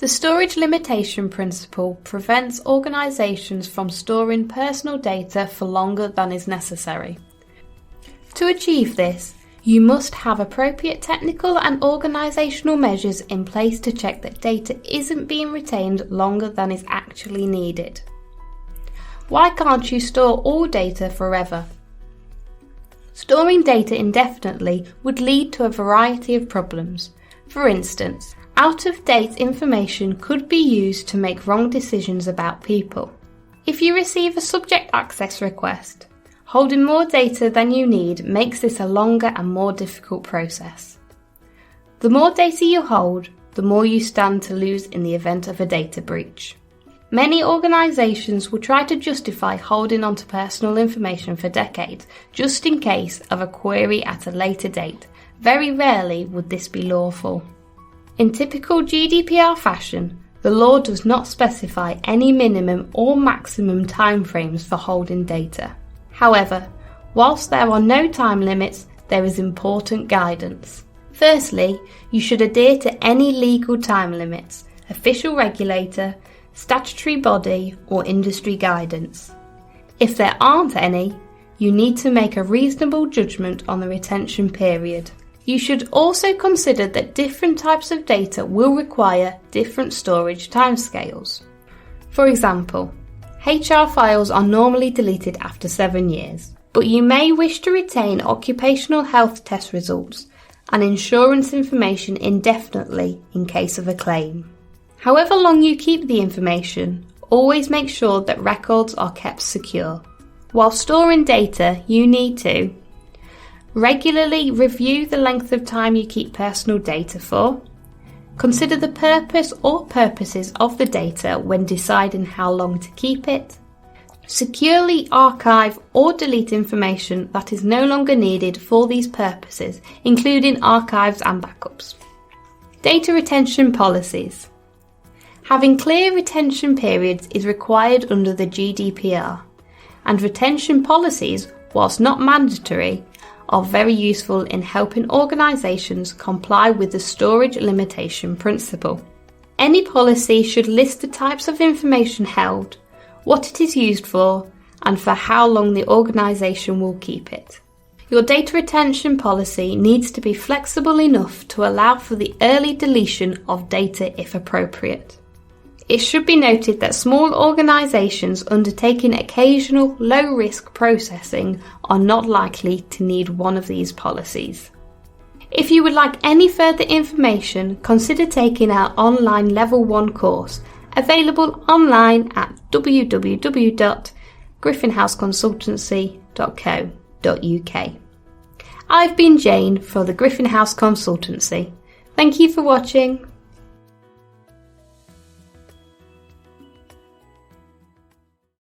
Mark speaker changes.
Speaker 1: The storage limitation principle prevents organisations from storing personal data for longer than is necessary. To achieve this, you must have appropriate technical and organisational measures in place to check that data isn't being retained longer than is actually needed. Why can't you store all data forever? Storing data indefinitely would lead to a variety of problems. For instance, out-of-date information could be used to make wrong decisions about people. If you receive a subject access request, holding more data than you need makes this a longer and more difficult process. The more data you hold, the more you stand to lose in the event of a data breach. Many organisations will try to justify holding onto personal information for decades just in case of a query at a later date. Very rarely would this be lawful. In typical GDPR fashion, the law does not specify any minimum or maximum timeframes for holding data. However, whilst there are no time limits, there is important guidance. Firstly, you should adhere to any legal time limits, official regulator, statutory body or industry guidance. If there aren't any, you need to make a reasonable judgment on the retention period. You should also consider that different types of data will require different storage timescales. For example, HR files are normally deleted after 7 years, but you may wish to retain occupational health test results and insurance information indefinitely in case of a claim. However long you keep the information, always make sure that records are kept secure. While storing data, you need to regularly review the length of time you keep personal data for. Consider the purpose or purposes of the data when deciding how long to keep it. Securely archive or delete information that is no longer needed for these purposes, including archives and backups. Data retention policies. Having clear retention periods is required under the GDPR, and retention policies, whilst not mandatory, are very useful in helping organisations comply with the storage limitation principle. Any policy should list the types of information held, what it is used for, and for how long the organisation will keep it. Your data retention policy needs to be flexible enough to allow for the early deletion of data if appropriate. It should be noted that small organisations undertaking occasional low-risk processing are not likely to need one of these policies. If you would like any further information, consider taking our online Level 1 course, available online at www.griffinhouseconsultancy.co.uk. I've been Jane for the Griffin House Consultancy. Thank you for watching.